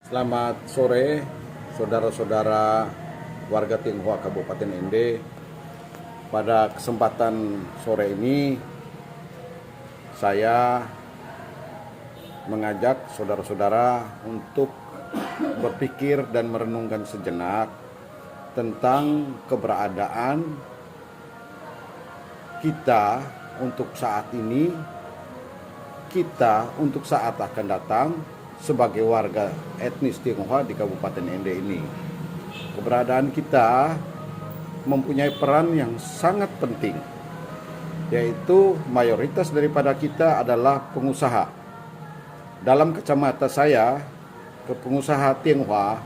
Selamat sore, saudara-saudara warga Tionghoa Kabupaten Ende. Pada kesempatan sore ini, saya mengajak saudara-saudara untuk berpikir dan merenungkan sejenak tentang keberadaan kita untuk saat ini, kita untuk saat akan datang, sebagai warga etnis Tionghoa di Kabupaten Ende ini. Keberadaan kita mempunyai peran yang sangat penting, yaitu mayoritas daripada kita adalah pengusaha. Dalam kacamata saya, pengusaha Tionghoa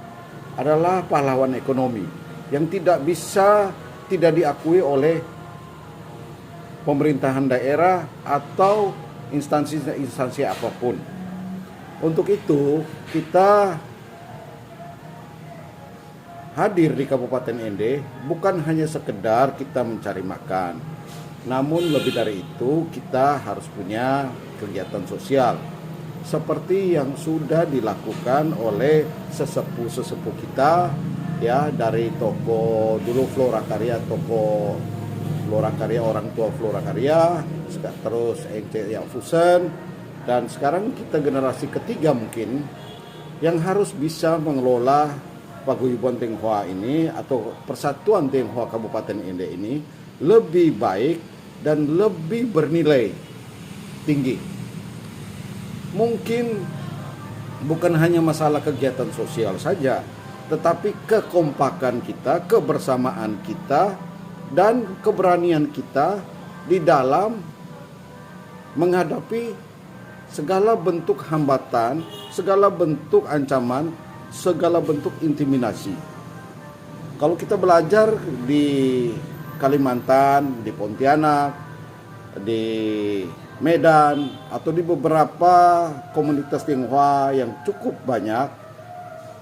adalah pahlawan ekonomi yang tidak bisa tidak diakui oleh pemerintahan daerah atau instansi apapun. Untuk itu, kita hadir di Kabupaten Ende bukan hanya sekedar kita mencari makan, namun lebih dari itu kita harus punya kegiatan sosial seperti yang sudah dilakukan oleh sesepuh kita, ya, dari toko dulu Flora Karya, toko Flora Karya, orang tua Flora Karya, terus yang Fusen. Dan sekarang kita generasi ketiga mungkin yang harus bisa mengelola paguyuban Tionghoa ini atau persatuan Tionghoa Kabupaten Ende ini lebih baik dan lebih bernilai tinggi. Mungkin bukan hanya masalah kegiatan sosial saja, tetapi kekompakan kita, kebersamaan kita, dan keberanian kita di dalam menghadapi segala bentuk hambatan, segala bentuk ancaman, segala bentuk intimidasi. Kalau kita belajar di Kalimantan, di Pontianak, di Medan, atau di beberapa komunitas Tionghoa yang cukup banyak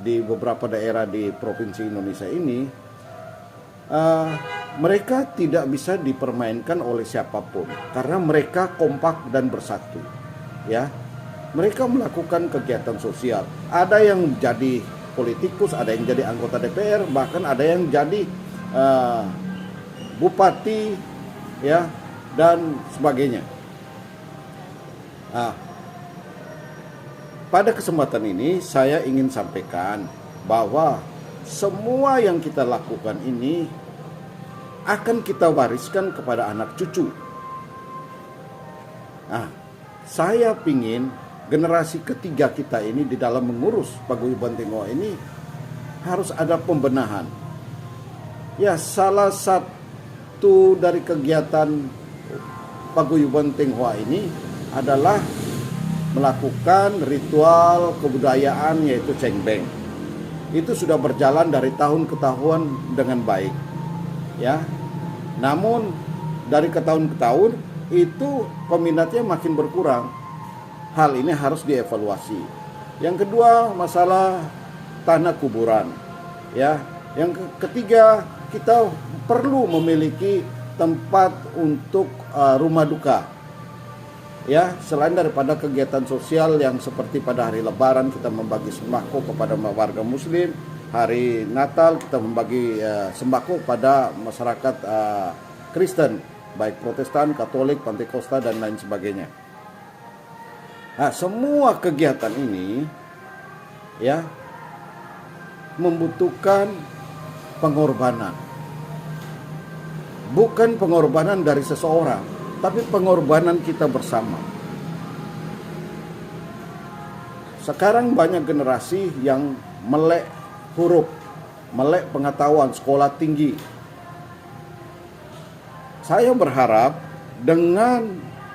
di beberapa daerah di provinsi Indonesia ini, mereka tidak bisa dipermainkan oleh siapapun karena mereka kompak dan bersatu. Ya, mereka melakukan kegiatan sosial. Ada yang jadi politikus, ada yang jadi anggota DPR, bahkan ada yang jadi bupati, ya, dan sebagainya. Nah, pada kesempatan ini saya ingin sampaikan bahwa semua yang kita lakukan ini akan kita wariskan kepada anak cucu. Nah, saya pingin generasi ketiga kita ini di dalam mengurus paguyuban Tionghoa ini harus ada pembenahan. Ya, salah satu dari kegiatan paguyuban Tionghoa ini adalah melakukan ritual kebudayaan yaitu cengbeng. Itu sudah berjalan dari tahun ke tahun dengan baik. Ya. Namun dari ke tahun ke tahun itu peminatnya makin berkurang. Hal ini harus dievaluasi. Yang kedua, masalah tanah kuburan. Ya, yang ketiga, kita perlu memiliki tempat untuk rumah duka. Ya, selain daripada kegiatan sosial yang seperti pada hari Lebaran kita membagi sembako kepada warga Muslim, hari Natal kita membagi sembako pada masyarakat Kristen, baik Protestan, Katolik, Pentakosta, dan lain sebagainya. Nah, semua kegiatan ini ya membutuhkan pengorbanan. Bukan pengorbanan dari seseorang, tapi pengorbanan kita bersama. Sekarang banyak generasi yang melek huruf, melek pengetahuan, sekolah tinggi. Saya berharap dengan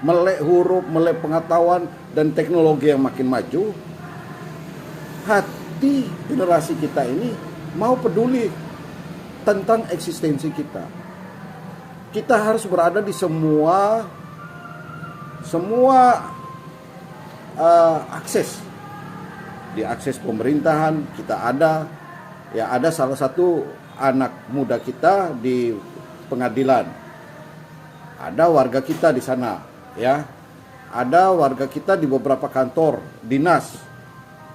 melek huruf, melek pengetahuan, dan teknologi yang makin maju, hati generasi kita ini mau peduli tentang eksistensi kita. Kita harus berada di semua akses. Di akses pemerintahan kita ada, ya, ada salah satu anak muda kita di pengadilan. Ada warga kita di sana, ya. Ada warga kita di beberapa kantor dinas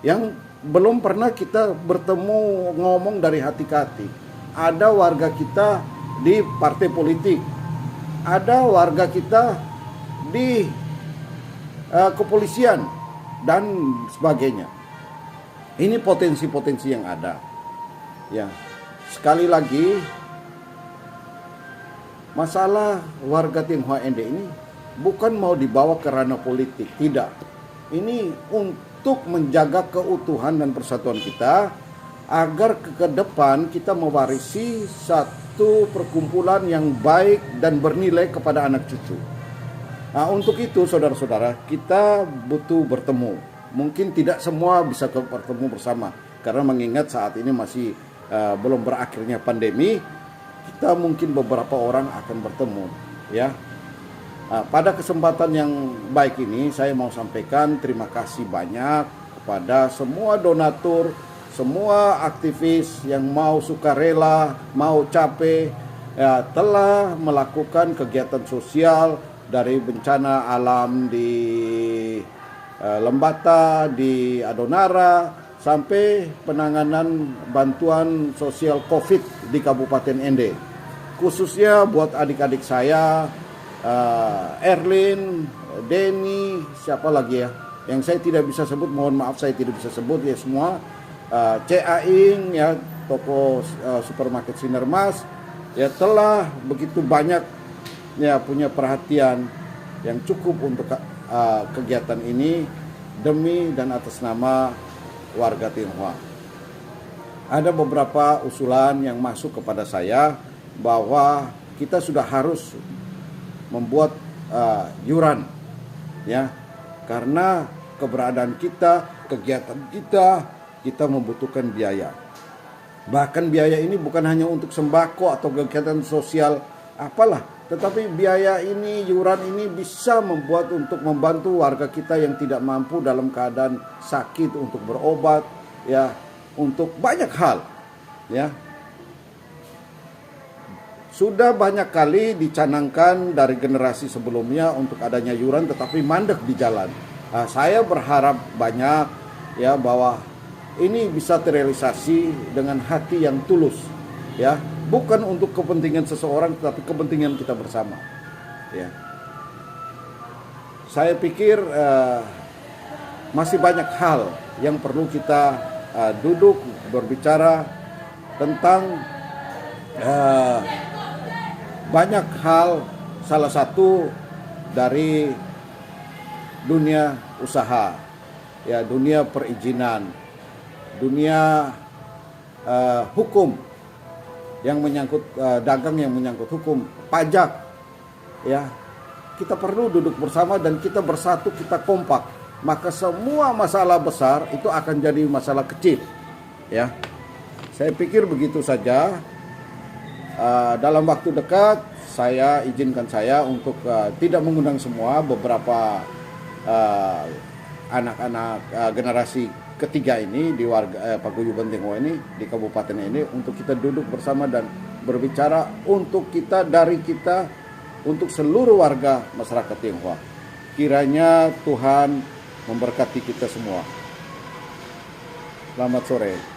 yang belum pernah kita bertemu ngomong dari hati ke hati. Ada warga kita di partai politik, ada warga kita di kepolisian dan sebagainya. Ini potensi-potensi yang ada. Ya, sekali lagi, masalah warga Tionghoa Ende ini bukan mau dibawa ke ranah politik, tidak. Ini untuk menjaga keutuhan dan persatuan kita, agar ke depan kita mewarisi satu perkumpulan yang baik dan bernilai kepada anak cucu. Nah, untuk itu saudara-saudara, kita butuh bertemu. Mungkin tidak semua bisa bertemu bersama, karena mengingat saat ini masih belum berakhirnya pandemi. Kita mungkin beberapa orang akan bertemu, ya. Pada kesempatan yang baik ini saya mau sampaikan terima kasih banyak kepada semua donatur, semua aktivis yang mau sukarela, mau capek, ya, telah melakukan kegiatan sosial dari bencana alam di Lembata, di Adonara, sampai penanganan bantuan sosial COVID di Kabupaten Ende. Khususnya buat adik-adik saya, Erlin, Denny, siapa lagi ya, yang saya tidak bisa sebut, mohon maaf saya tidak bisa sebut ya semua. Aing ya, toko supermarket Sinarmas ya, telah begitu banyak ya punya perhatian yang cukup untuk kegiatan ini demi dan atas nama warga Tionghoa. Ada beberapa usulan yang masuk kepada saya bahwa kita sudah harus membuat yuran, ya, karena keberadaan kita, kegiatan kita membutuhkan biaya. Bahkan biaya ini bukan hanya untuk sembako atau kegiatan sosial apalah, tetapi biaya ini, yuran ini bisa membuat untuk membantu warga kita yang tidak mampu dalam keadaan sakit untuk berobat, ya, untuk banyak hal, ya. Sudah banyak kali dicanangkan dari generasi sebelumnya untuk adanya yuran, tetapi mandek di jalan. Saya berharap banyak, ya, bahwa ini bisa terrealisasi dengan hati yang tulus, ya. Bukan untuk kepentingan seseorang, tetapi kepentingan kita bersama. Ya. Saya pikir masih banyak hal yang perlu kita duduk berbicara tentang banyak hal. Salah satu dari dunia usaha, ya, dunia perizinan, dunia hukum yang menyangkut dagang, yang menyangkut hukum, pajak, ya, kita perlu duduk bersama dan kita bersatu, kita kompak, maka semua masalah besar itu akan jadi masalah kecil, ya. Saya pikir begitu saja. Dalam waktu dekat saya izinkan saya untuk tidak mengundang semua, beberapa anak-anak generasi ketiga ini di warga Paguyuban Tionghoa ini di kabupaten ini, untuk kita duduk bersama dan berbicara untuk kita, dari kita, untuk seluruh warga masyarakat Tionghoa. Kiranya Tuhan memberkati kita semua. Selamat sore.